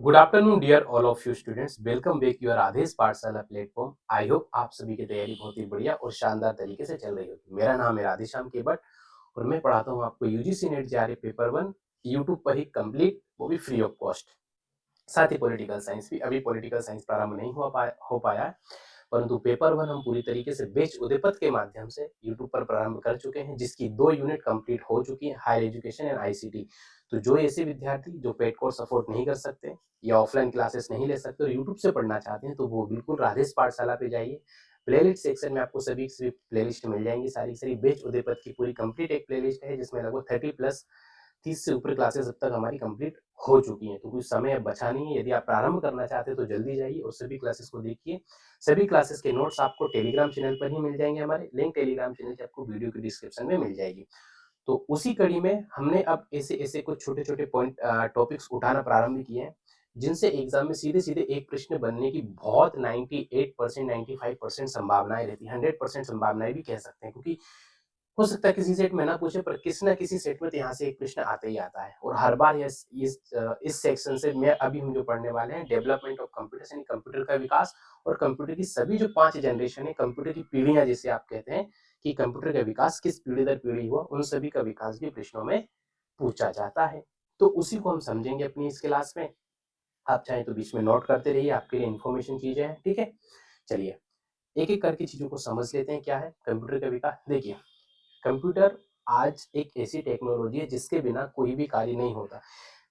Good afternoon dear all of you students, welcome back your Aadesh Pathshala platform. I hope आप सभी की तैयारी बहुत ही बढ़िया और शानदार तरीके से चल रही होगी। मेरा नाम है राधेश्याम केवट और मैं पढ़ाता हूँ आपको UGC net JRF paper 1 YouTube पर ही कंप्लीट, वो भी फ्री ऑफ कॉस्ट। साथ ही पॉलिटिकल साइंस भी। अभी पॉलिटिकल साइंस प्रारंभ नहीं हो पाया है, परंतु पेपर 1 हम पूरी तरीके से बेच उदयपत के माध्यम से यूट्यूब पर प्रारंभ कर चुके हैं, जिसकी 2 यूनिट कंप्लीट हो चुकी है, हायर एजुकेशन एंड आईसीटी। तो जो ऐसे विद्यार्थी जो पेड कोर्स अफोर्ड नहीं कर सकते या ऑफलाइन क्लासेस नहीं ले सकते और यूट्यूब से पढ़ना चाहते हैं, तो वो बिल्कुल राधेश पाठशाला पे जाइए। प्लेलिस्ट सेक्शन में आपको सभी प्लेलिस्ट मिल जाएंगी, सारी सारी बेच उदयपत की पूरी कंप्लीट एक प्लेलिस्ट है, जिसमें लगभग 30 से ऊपर क्लासेस अब तक हमारी कंप्लीट हो चुकी हैं। तो कुछ समय अब बचा नहीं है। यदि आप प्रारंभ करना चाहते हैं तो जल्दी जाइए और सभी क्लासेस को देखिए। सभी क्लासेस के नोट्स आपको टेलीग्राम चैनल पर ही मिल जाएंगे। हमारे लिंक टेलीग्राम चैनल की आपको वीडियो के डिस्क्रिप्शन में मिल जाएगी। तो उसी कड़ी में हमने अब ऐसे ऐसे कुछ छोटे छोटे पॉइंट टॉपिक्स उठाना प्रारंभ किए हैं, जिनसे एग्जाम में सीधे सीधे एक प्रश्न बनने की बहुत 98% 95% संभावनाएं रहती है, 100% संभावनाएं भी कह सकते हैं, क्योंकि हो सकता है किसी सेट में ना पूछे, पर किसी ना किसी सेट में तो यहाँ से एक प्रश्न आता ही आता है। और हर बार इस सेक्शन से मैं अभी हम जो पढ़ने वाले हैं, डेवलपमेंट ऑफ कंप्यूटर, यानी कंप्यूटर का विकास और कंप्यूटर की सभी जो 5 जनरेशन है, कंप्यूटर की पीढ़ियां जिसे आप कहते हैं, कि कंप्यूटर का विकास किस पीढ़ी दर पीढ़ी हुआ, उन सभी का विकास भी प्रश्नों में पूछा जाता है। तो उसी को हम समझेंगे अपनी इस क्लास में। आप चाहें तो बीच में नोट करते रहिए, आपके लिए इन्फॉर्मेशन चीजें हैं, ठीक है। चलिए एक एक करके चीजों को समझ लेते हैं। क्या है कंप्यूटर का विकास? देखिए, कंप्यूटर आज एक ऐसी टेक्नोलॉजी है जिसके बिना कोई भी कार्य नहीं होता।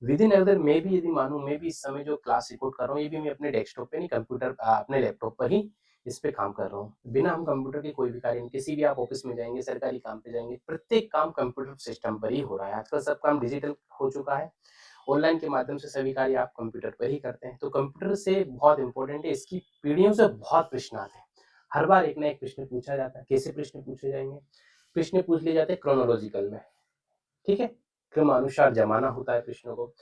विद इन अगर मैं भी यदि मानूं, मैं भी इस समय जो क्लास रिकॉर्ड कर रहा हूँ, ये भी मैं अपने डेस्कटॉप पे नहीं, कंप्यूटर अपने लैपटॉप पर ही इस पे काम कर रहा हूँ। बिना हम कंप्यूटर के कोई भी कार्य नहीं। किसी भी आप ऑफिस में जाएंगे, सरकारी काम पे जाएंगे, प्रत्येक काम कंप्यूटर सिस्टम पर ही हो रहा है। आजकल सब काम डिजिटल हो चुका है, ऑनलाइन के माध्यम से सभी कार्य आप कंप्यूटर पर ही करते हैं। तो कंप्यूटर से बहुत इंपॉर्टेंट है, इसकी पीढ़ियों से बहुत प्रश्न आते हैं। हर बार एक ना एक प्रश्न पूछा जाता है। कैसे प्रश्न पूछे जाएंगे? प्रश्न पूछ लिए जाते हैं क्रोनोलॉजिकल में, ठीक है। क्रमानुसार जमाना होता है प्रश्नों को।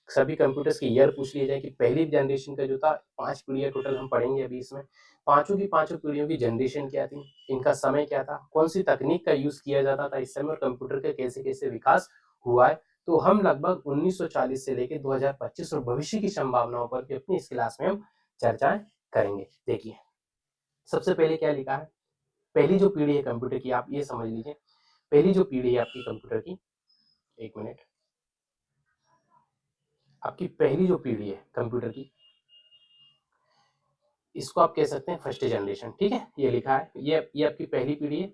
सभी कंप्यूटर्स की ईयर पूछ लिए जाए कि पहली जनरेशन का जो था, 5 पीढ़ियां टोटल हम पढ़ेंगे अभी इसमें। पांचों की पांचों पीढ़ियों की जनरेशन क्या थी, इनका समय क्या था, कौन सी तकनीक का यूज किया जाता था इस समय, और कंप्यूटर का कैसे कैसे विकास हुआ है। तो हम लगभग 1940 से लेकर 2025 और भविष्य की संभावनाओं पर भी अपनी इस क्लास में हम चर्चाएं करेंगे। देखिए सबसे पहले क्या लिखा है। पहली जो पीढ़ी है कंप्यूटर की, आप ये समझ लीजिए, पहली जो पीढ़ी है आपकी कंप्यूटर की, एक मिनट, आपकी पहली जो पीढ़ी है कंप्यूटर की, इसको आप कह सकते हैं फर्स्ट जनरेशन, ठीक है। ये लिखा है, ये आपकी पहली पीढ़ी है।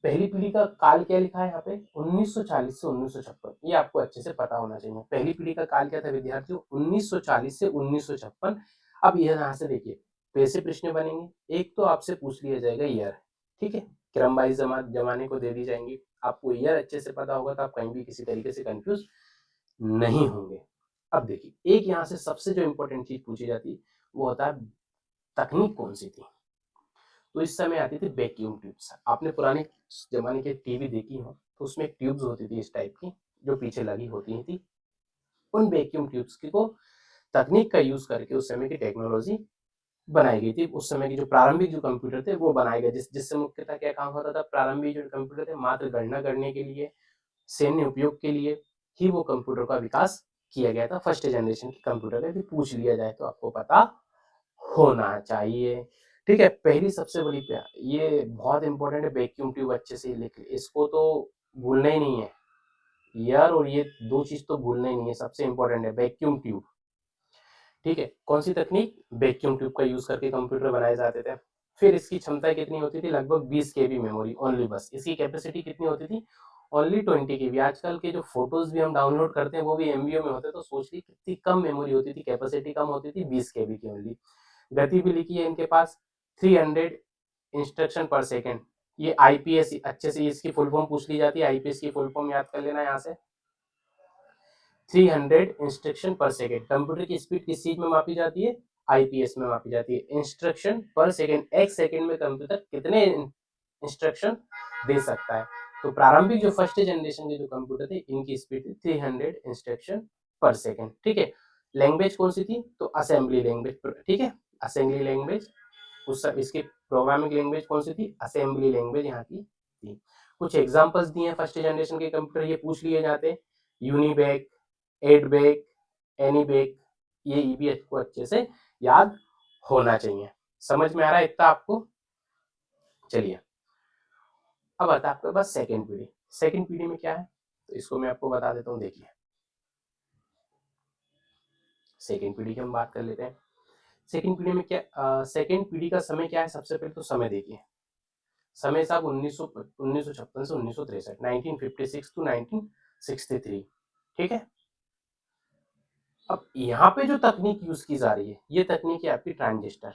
पहली पीढ़ी का काल क्या लिखा है यहाँ पे, 1940 से 1956। ये आपको अच्छे से पता होना चाहिए। पहली पीढ़ी का काल क्या था विद्यार्थियों, 1940 से 1956। अब ये यहाँ से देखिए कैसे प्रश्न बनेंगे। एक तो आपसे पूछ लिया जाएगा ईयर, ठीक है, क्रम वाइज जमाने को दे दी जाएंगी। आपको ईयर अच्छे से पता होगा तो आप कहीं भी किसी तरीके से कंफ्यूज नहीं होंगे। अब देखिए एक यहाँ से सबसे जो इंपॉर्टेंट चीज पूछी जाती है, वो होता है तकनीक कौन सी थी। तो इस समय आती थी वैक्यूम ट्यूब्स। आपने पुराने जमाने के टीवी देखी हो तो उसमें एक ट्यूब्स होती थी इस टाइप की, जो पीछे लगी होती थी। उन वैक्यूम ट्यूब्स की को तकनीक का यूज करके उस समय की टेक्नोलॉजी बनाई गई थी। उस समय की जो प्रारंभिक जो कंप्यूटर थे वो बनाए गए, जिससे मुख्यतः क्या काम होता था। प्रारंभिक जो कंप्यूटर थे मात्र गणना करने के लिए, सैन्य उपयोग के लिए ही वो कंप्यूटर का विकास किया गया था। फर्स्ट जनरेशन के कंप्यूटर का यदि पूछ लिया जाए तो आपको पता होना चाहिए, ठीक है। पहली सबसे बड़ी ये बहुत इंपॉर्टेंट है, वैक्यूम ट्यूब अच्छे से लिख, इसको तो भूलना ही नहीं है यार। और ये दो चीज तो भूलना ही नहीं है, सबसे इंपॉर्टेंट है वैक्यूम ट्यूब, ठीक है। कौन सी तकनीक, वैक्यूम ट्यूब का यूज करके कंप्यूटर बनाए जाते थे। फिर इसकी क्षमता कितनी होती थी, लगभग 20 केबी मेमोरी ओनली, बस। इसकी कैपेसिटी कितनी होती थी, ओनली 20 केबी। आजकल के जो फोटोज भी हम डाउनलोड करते हैं वो भी एमबीओ में होते हैं, तो सोच ली कितनी कम मेमोरी होती थी, कैपेसिटी कम होती थी, 20 केबी की ओनली। गति भी लिखी है इनके पास 300 इंस्ट्रक्शन पर सेकेंड। ये आईपीएस अच्छे से इसकी फुल फॉर्म पूछ ली जाती है, आईपीएस की फुल फॉर्म याद कर लेना यहाँ से। 300 इंस्ट्रक्शन पर सेकेंड। कंप्यूटर की स्पीड किस चीज में मापी जाती है, आईपीएस में मापी जाती है। इंस्ट्रक्शन पर सेकेंड, एक सेकेंड में कंप्यूटर कितने इंस्ट्रक्शन दे सकता है। तो प्रारंभिक जो फर्स्ट जनरेशन के जो कंप्यूटर थे, इनकी स्पीड थी 300 इंस्ट्रक्शन पर सेकेंड, ठीक है। लैंग्वेज कौन सी थी, तो असेंबली लैंग्वेज, ठीक है, असेंबली लैंग्वेज। उस सब इसकी प्रोग्रामिंग लैंग्वेज कौन सी थी, असेंबली लैंग्वेज यहाँ की थी। कुछ एग्जांपल्स दिए हैं फर्स्ट जनरेशन के कंप्यूटर, ये पूछ लिए जाते हैं। यूनिबैक, एडबैक, एनीबैक, ये भी आपको अच्छे से याद होना चाहिए। समझ में आ रहा है इतना आपको? चलिए, अब आता है आपके पास सेकंड पीढ़ी। सेकंड पीढ़ी में क्या है, तो इसको मैं आपको बता देता हूँ। देखिए, सेकंड पीढ़ी की हम बात कर लेते हैं। सेकंड पीढ़ी में क्या, सेकंड पीढ़ी का समय क्या है, सबसे पहले तो समय देखिए। समय साहब 1956 से 1963, 1956 टू 1963, ठीक है। अब यहाँ पे जो तकनीक यूज की जा रही है, ये तकनीक है आपकी ट्रांजिस्टर।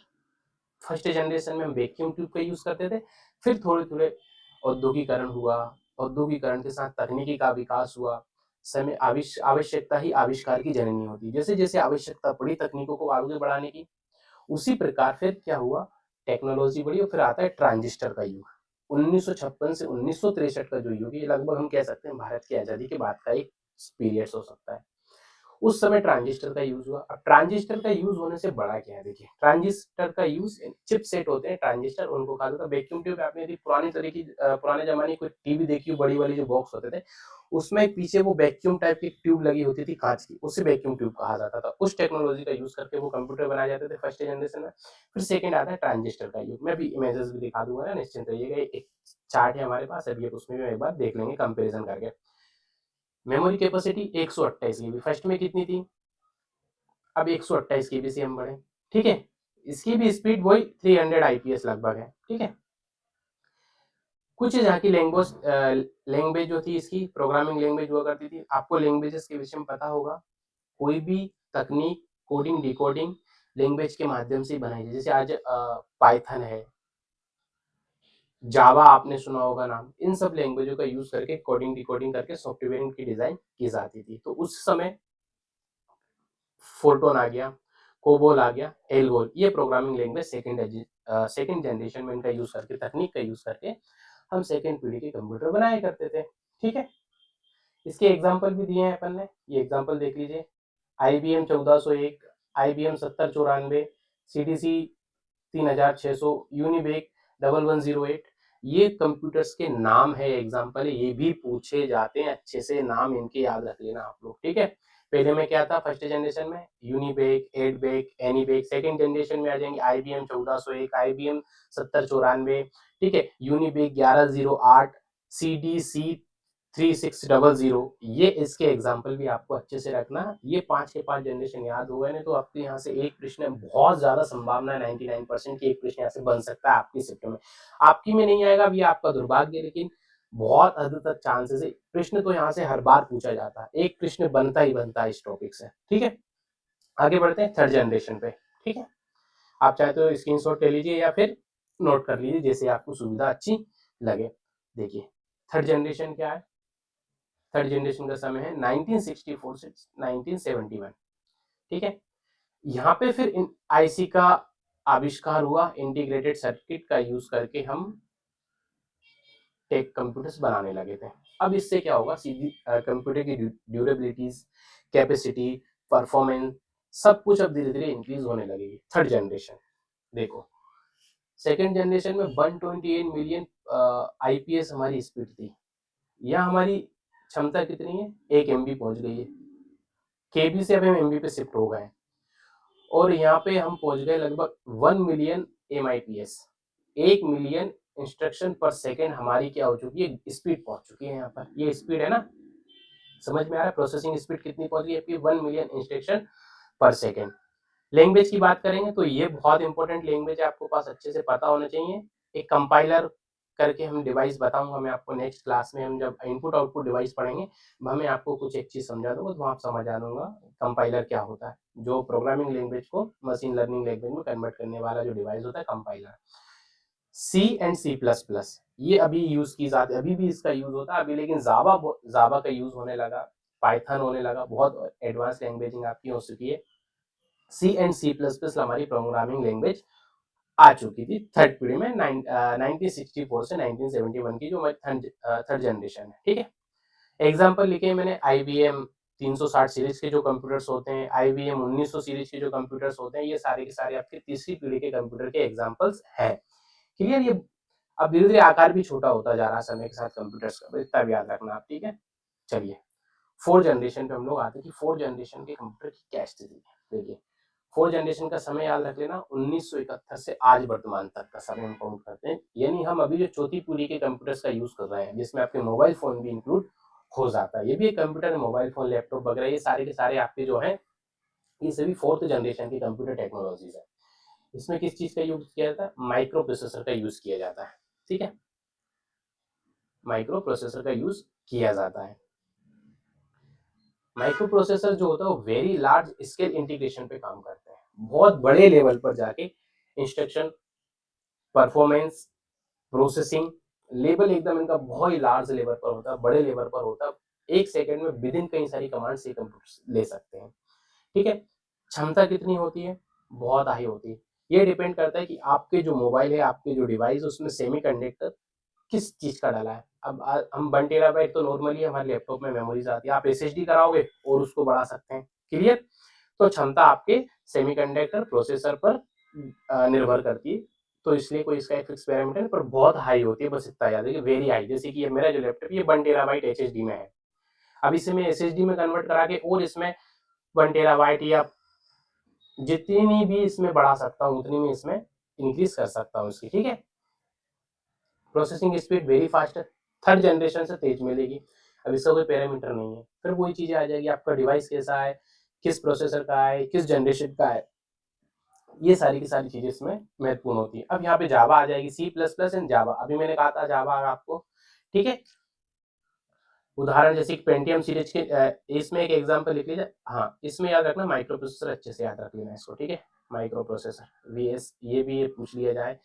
फर्स्ट जनरेशन में हम वैक्यूम ट्यूब का यूज करते थे, फिर थोड़े थोड़े औद्योगिकरण हुआ, औद्योगिकरण के साथ तकनीकी का विकास हुआ। समय आवश्यकता ही आविष्कार की जननी होती है। जैसे जैसे आवश्यकता पड़ी तकनीकों को आगे बढ़ाने की, उसी प्रकार फिर क्या हुआ, टेक्नोलॉजी बढ़ी और फिर आता है ट्रांजिस्टर का युग। 1956 से 1963 का जो युग है, ये लगभग हम कह सकते हैं भारत की आजादी के बाद का एक पीरियड हो सकता है। उस समय ट्रांजिस्टर का यूज हुआ। अब ट्रांजिस्टर का यूज होने से बड़ा क्या है, देखिए ट्रांजिस्टर का यूज, चिप सेट होते हैं ट्रांजिस्टर, उनको कहा जाता है वैक्यूम ट्यूब। आपने यदि पुराने जमाने की कोई टीवी देखी हो, बड़ी वाली जो बॉक्स होते थे, उसमें पीछे वो वैक्यूम टाइप की ट्यूब लगी होती थी कांच की, उसे वैक्यूम ट्यूब कहा जाता था। उस टेक्नोलॉजी का यूज करके वो कंप्यूटर बनाए जाते थे फर्स्ट जनरेशन में। फिर सेकंड आता है ट्रांजिस्टर का युग। मैं भी इमेजेस भी दिखा दूंगा ना, निश्चिंत रहिएगा। एक चार्ट है हमारे पास, अभी उसमें भी एक बार देख लेंगे कंपेरिजन करके। मेमोरी कैपेसिटी 128 GB, फर्स्ट में कितनी थी, अब 128 KB से हम बढ़े, ठीक है। इसकी भी स्पीड वही 300 IPS लगभग है, ठीक है। कुछ यहाँ की लैंग्वेज जो थी, इसकी प्रोग्रामिंग लैंग्वेज हुआ करती थी। आपको लैंग्वेजेस के विषय में पता होगा, कोई भी तकनीक कोडिंग डिकोडिंग लैंग्वेज के माध्यम से बनाई जाए। जैसे आज पाइथन है, जावा आपने सुना होगा नाम, इन सब लैंग्वेजों का यूज करके कोडिंग डिकोडिंग करके सॉफ्टवेयर की डिजाइन की जाती थी। तो उस समय फोर्टोन आ गया, कोबोल आ गया, एल्गोल, ये प्रोग्रामिंग लैंग्वेज सेकंड जनरेशन में इनका यूज करके, तकनीक का यूज करके हम सेकंड पीढ़ी के कंप्यूटर बनाया करते थे, ठीक है। इसके एग्जाम्पल भी दिए हैं अपन ने, ये एग्जाम्पल देख लीजिए। IBM 1401, IBM 7094, CDC 3600, यूनिवेक 1108, ये कंप्यूटर्स के नाम है, एग्जाम्पल है। ये भी पूछे जाते हैं, अच्छे से नाम इनके याद रख लेना आप लोग, ठीक है। पहले में क्या था, फर्स्ट जनरेशन में यूनिवेक, एडवेक, एनीवेक। सेकंड जनरेशन में आ जाएंगे IBM 1401, IBM 7094, ठीक है, यूनिवेक 1108, CDC 3600। ये इसके एग्जाम्पल भी आपको अच्छे से रखना। ये 5 के 5 जनरेशन याद हो गए नहीं तो आपके यहाँ से एक प्रश्न, बहुत ज्यादा संभावना है 99% की एक प्रश्न यहाँ से बन सकता है आपकी शिफ्ट में। आपकी में नहीं आएगा, अभी आपका दुर्भाग्य, लेकिन बहुत हद तक चांसेस है। प्रश्न तो यहाँ से हर बार पूछा जाता है, एक प्रश्न बनता ही बनता है इस टॉपिक से, ठीक है। आगे बढ़ते हैं थर्ड जनरेशन पे, ठीक है। आप चाहे तो स्क्रीनशॉट ले लीजिए या फिर नोट कर लीजिए, जैसे आपको सुविधा अच्छी लगे। देखिए थर्ड जनरेशन क्या है, थर्ड जनरेशन का समय है 1964 से 1971, ठीक है। यहाँ पे फिर आईसी का आविष्कार हुआ, इंटीग्रेटेड सर्किट का यूज करके हम टेक कंप्यूटर्स बनाने लगे थे। अब इससे क्या होगा, सीधी कंप्यूटर की ड्यूरेबिलिटीज, कैपेसिटी, परफॉर्मेंस, सब कुछ अब धीरे धीरे इंक्रीज होने लगेगी। थर्ड जनरेशन देखो, सेकेंड जनरेशन में 128 मिलियन IPS हमारी स्पीड थी। यह हमारी क्षमता कितनी है, 1 MB पहुंच गई है। KB से अब हम MB पे शिफ्ट हो गए और यहाँ पे हम पहुंच गए लगभग 1 मिलियन MIPS, 1 मिलियन इंस्ट्रक्शन पर सेकेंड हमारी क्या हो चुकी है, स्पीड पहुंच चुकी है। यहाँ पर ये स्पीड है ना, समझ में आ रहा है, प्रोसेसिंग स्पीड कितनी पहुंच गई आपकी, 1 मिलियन इंस्ट्रक्शन पर सेकेंड। लैंग्वेज की बात करेंगे तो ये बहुत इंपॉर्टेंट लैंग्वेज है, आपको पास अच्छे से पता होना चाहिए। एक कंपाइलर करके हम डिवाइस बताऊंगा मैं आपको नेक्स्ट क्लास में, हम जब इनपुट आउटपुट डिवाइस पढ़ेंगे, मैं आपको कुछ एक चीज समझा दूंगा तो आप समझ आ दूंगा कंपाइलर क्या होता है। जो प्रोग्रामिंग लैंग्वेज को मशीन लर्निंग लैंग्वेज में कन्वर्ट करने वाला जो डिवाइस होता है, कंपाइलर। C एंड C++, ये अभी यूज की जाती है, अभी भी इसका यूज होता है अभी, लेकिन जावा का यूज होने लगा, पाइथन होने लगा, बहुत एडवांस लैंग्वेजिंग आपकी हो चुकी है। C एंड C++ हमारी प्रोग्रामिंग लैंग्वेज आ चुकी थी थर्ड पीढ़ी में, 1964 से 1971 की जो हमारी थर्ड जनरेशन है, ठीक है। एग्जाम्पल लिखे मैंने, IBM 360 सीरीज के जो कंप्यूटर्स होते हैं, IBM 1900 सीरीज के जो कंप्यूटर्स होते हैं, ये सारे के सारे आपके तीसरी पीढ़ी के कंप्यूटर के एग्जाम्पल्स हैं। क्लियर, ये अब धीरे धीरे आकार भी छोटा होता जा रहा है समय के साथ कंप्यूटर्स का, इतना भी याद रखना आप, ठीक है। चलिए फोर्थ जनरेशन पे हम लोग आते हैं कि फोर्थ जनरेशन के कंप्यूटर की क्या स्थिति है। देखिए, फोर्थ जनरेशन का समय याद रख लेना, 1971 से आज वर्तमान तक का समय हम काउंट करते हैं, यानी हम अभी जो चौथी पीढ़ी के कंप्यूटर्स का यूज कर रहे हैं, जिसमें आपके मोबाइल फोन भी इंक्लूड हो जाता है। ये भी एक कंप्यूटर है, मोबाइल फोन, लैपटॉप वगैरह, ये सारे के सारे आपके जो हैं, ये सभी फोर्थ जनरेशन की कंप्यूटर टेक्नोलॉजीज है। इसमें किस चीज का यूज किया जाता है? माइक्रो प्रोसेसर का यूज किया जाता है। ठीक है, माइक्रो प्रोसेसर का यूज किया जाता है। माइक्रो प्रोसेसर जो होता है वो वेरी लार्ज स्केल इंटीग्रेशन पे काम करते हैं, बहुत बड़े लेवल पर जाके इंस्ट्रक्शन, परफॉर्मेंस, प्रोसेसिंग लेवल एकदम इनका बहुत ही लार्ज लेवल पर होता है, बड़े लेवल पर होता है। एक सेकंड में विद इन कई सारी कमांड्स ये कंप्यूटर ले सकते हैं। ठीक है, क्षमता कितनी होती है? बहुत हाई होती है। ये डिपेंड करता है कि आपके जो मोबाइल है, आपके जो डिवाइस है, उसमें सेमीकंडक्टर किस चीज का डाला है। अब हम 1 टेराबाइट तो नॉर्मली हमारे लैपटॉप में मेमोरीज आती है, आप एसएसडी कराओगे और उसको बढ़ा सकते हैं। क्लियर? तो क्षमता आपके सेमीकंडक्टर प्रोसेसर पर निर्भर करती है। तो इसलिए कोई इसका एक फिक्स पैरामीटर पर बहुत हाई होती है, बस इतना याद है कि वेरी हाई। जैसे कि ये मेरा जो लैपटॉप ये 1 टेराबाइट एसएसडी में है, अब इसे मैं एसएसडी में कन्वर्ट करा के और इसमें 1 टेराबाइट या जितनी भी इसमें बढ़ा सकता हूँ उतनी में इसमें इंक्रीज कर सकता हूँ इसकी। ठीक है, प्रोसेसिंग स्पीड वेरी फास्ट है, थर्ड जनरेशन से तेज मिलेगी। अब इसका कोई पैरामीटर नहीं है। फिर वही चीजें आ जाएगी, आपका डिवाइस कैसा है, किस प्रोसेसर का है, किस जनरेशन का है, ये सारी की सारी चीजें इसमें महत्वपूर्ण होती है। अब यहाँ पे जावा आ जाएगी, सी प्लस प्लस एंड जावा। अभी मैंने कहा था जावा आपको। ठीक है, उदाहरण जैसे पेंटियम सीरीज के इसमें एक एग्जांपल लिख लीजिए। हाँ, इसमें याद रखना माइक्रो प्रोसेसर अच्छे से याद रख लेना इसको। ठीक है, माइक्रो प्रोसेसर वीएस, ये भी पूछ लिया जाए।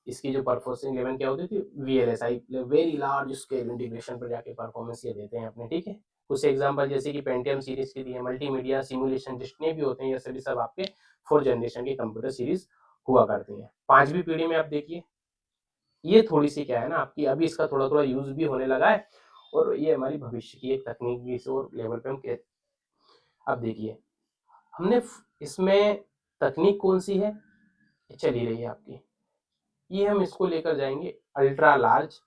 इसकी जो परफॉर्मेंस लेवल क्या होती थी? VLSI, very large scale integration पर जाके परफॉर्मेंस ये देते हैं अपने। ठीक है, कुछ एग्जांपल जैसे कि पेंटियम सीरीज के दिए, मल्टीमीडिया सिमुलेशन जितने भी होते हैं, ये सभी सब आपके फोर्थ जनरेशन की कंप्यूटर सीरीज हुआ करती है। पांचवी पीढ़ी में आप देखिए, ये थोड़ी सी क्या है ना आपकी, अभी इसका थोड़ा थोड़ा यूज भी होने लगा है, और ये हमारी भविष्य की एक तकनीक भी इस और लेवल पे हम अब देखिए, हमने इसमें तकनीक कौन सी है चली रही है आपकी, ये हम इसको लेकर जाएंगे अल्ट्रा लार्ज,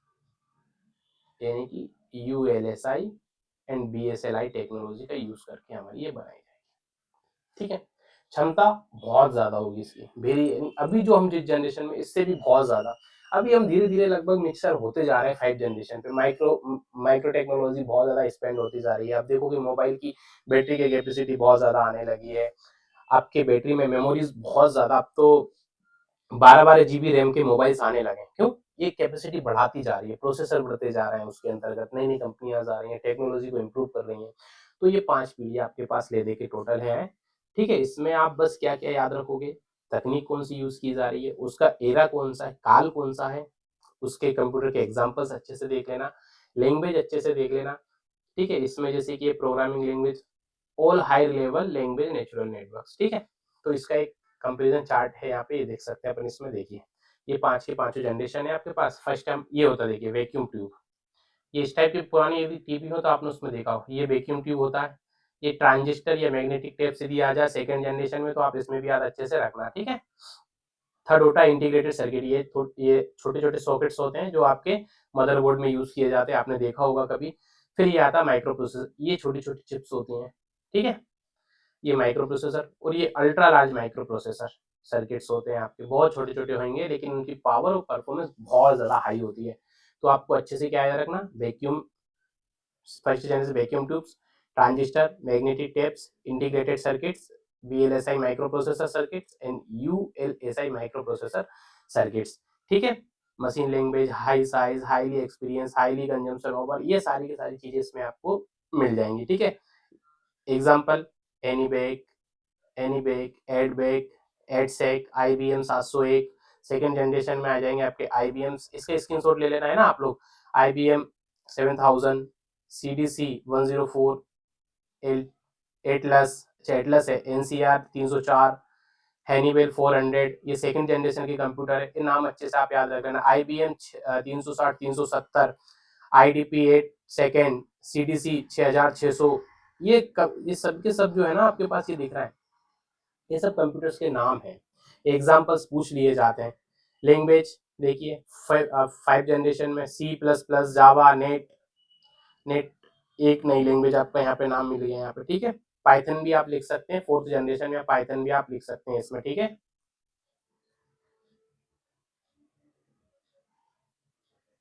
यानी कि यूएलएसआई एंड बीएसएलआई टेक्नोलॉजी का यूज करके हमारी ये बनाई जाएगी। ठीक है, क्षमता बहुत ज्यादा होगी इसकी, वेरी, यानी अभी जो हम जिस जनरेशन में, इससे भी बहुत ज्यादा। अभी हम धीरे धीरे लगभग मिक्सर होते जा रहे हैं 5 जनरेशन पे। माइक्रो टेक्नोलॉजी बहुत ज्यादा एक्सपेंड होती जा रही है। आप देखो कि मोबाइल की बैटरी की कैपेसिटी बहुत ज्यादा आने लगी है, आपके बैटरी में मेमोरीज बहुत ज्यादा, अब तो 12-12 GB रैम के मोबाइल्स आने लगे। क्यों? ये कैपेसिटी बढ़ाती जा रही है, प्रोसेसर बढ़ते जा रहे हैं, उसके अंतर्गत नई नई कंपनियां आ रही हैं, टेक्नोलॉजी को इम्प्रूव कर रही हैं। तो ये 5 पीढ़ी आपके पास ले दे के टोटल है। ठीक है, इसमें आप बस क्या क्या याद रखोगे? तकनीक कौन सी यूज की जा रही है, उसका एरा कौन सा है, काल कौन सा है, उसके कंप्यूटर के एग्जाम्पल्स अच्छे से देख लेना, लैंग्वेज अच्छे से देख लेना। ठीक है, इसमें जैसे कि programming language, all high level language, natural networks. ठीक है, तो इसका एक कंपेरिजन चार्ट है यहाँ पे, ये देख सकते हैं अपन। इसमें देखिए, ये पांच के पांचों जनरेशन है आपके पास। फर्स्ट टाइम ये होता है, देखिए वैक्यूम ट्यूब, ये इस टाइप की पुरानी यदि टीवी हो तो आपने उसमें देखा हो, ये वैक्यूम ट्यूब होता है। ये ट्रांजिस्टर या मैग्नेटिक टेप से दिया जाए सेकंड जनरेशन में, तो आप इसमें भी याद अच्छे से रखना। ठीक है, थर्ड होता है इंटीग्रेटेड सर्किट, ये छोटे छोटे सॉकेट्स होते हैं जो आपके मदरबोर्ड में यूज किए जाते हैं, आपने देखा होगा कभी। फिर ये आता है माइक्रो प्रोसेसर, ये छोटी छोटी चिप्स होती हैं। ठीक है, ये माइक्रो प्रोसेसर, और ये ultra large micro processor circuits होते हैं आपके, बहुत छोटे छोटे होंगे लेकिन उनकी पावर और परफॉर्मेंस बहुत ज्यादा हाई होती है। तो आपको अच्छे से क्या याद रखना? Vacuum, first generation vacuum tubes, transistor, magnetic tapes, integrated circuits, VLSI micro processor circuits and ULSI micro processor circuits. ठीक है, machine language, high size, highly experience, highly consumption over, ये सारी की सारी चीजें इसमें आपको मिल जाएंगी। ठीक है, example एनीबैक, एनीबैक, add back, EDSAC, IBM 701। Second generation में आ जाएंगे आपके IBM, इसका स्क्रीनशॉट ले लेना है ना आप लोग। IBM 7000, CDC 104, एल एटलस, अच्छा एटलस है, NCR 304, हैनीवेल 400, ये सेकंड जनरेशन के कंप्यूटर है। ये नाम अच्छे से आप याद रख लेना। IBM 360, 370, IDP 8 सेकेंड, CDC 6600, ये सब के सब जो है ना आपके पास ये दिख रहा है, ये सब कंप्यूटर्स के नाम हैं। एग्जाम्पल्स पूछ लिए जाते हैं। लैंग्वेज देखिए, 5 जनरेशन में C++, जावा, नेट, एक नई लैंग्वेज आपका यहाँ पे नाम मिल गया यहाँ पे, ठीक है। पाइथन भी आप लिख सकते हैं, 4th जनरेशन में पाइथन भी आप लिख सकते हैं इसमें, ठीक है।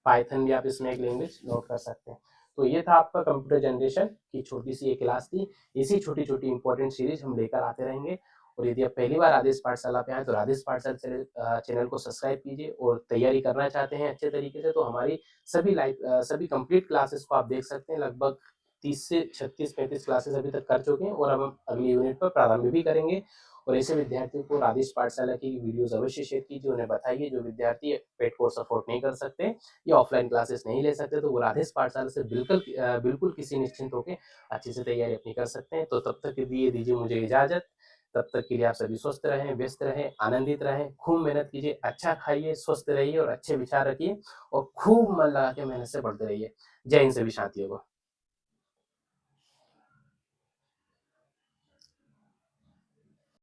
पाइथन भी आप इसमें एक लैंग्वेज नोट कर सकते हैं। तो ये था आपका कंप्यूटर जनरेशन की छोटी सी एक क्लास थी। इसी छोटी छोटी इंपॉर्टेंट सीरीज हम लेकर आते रहेंगे। और यदि आप पहली बार आदेश पाठशाला पे आए तो आदेश पाठशाला चैनल को सब्सक्राइब कीजिए, और तैयारी करना चाहते हैं अच्छे तरीके से तो हमारी सभी कंप्लीट क्लासेस को आप देख सकते हैं। लगभग 30 से 36-35 क्लासेस अभी तक कर चुके हैं, और अब हम अगली यूनिट पर प्रारंभ भी करेंगे। और ऐसे विद्यार्थियों को आदेश पाठशाला की वीडियोस अवश्य शेयर कीजिए, उन्हें बताइए जो विद्यार्थी पेड कोर्स अफोर्ड नहीं कर सकते या ऑफलाइन क्लासेस नहीं ले सकते, तो वो राधेश पाठशाला से बिल्कुल किसी निश्चिंत होकर अच्छे से तैयारी अपनी कर सकते हैं। तो तब तक के लिए दीजिए मुझे इजाजत। तब तक के लिए आप सभी स्वस्थ रहें, व्यस्त रहें, आनंदित रहें, खूब मेहनत कीजिए, अच्छा खाइए, स्वस्थ रहिए और अच्छे विचार रखिए, और खूब मन लगा के मेहनत से पढ़ते रहिए। जय हिंद सभी साथियों को।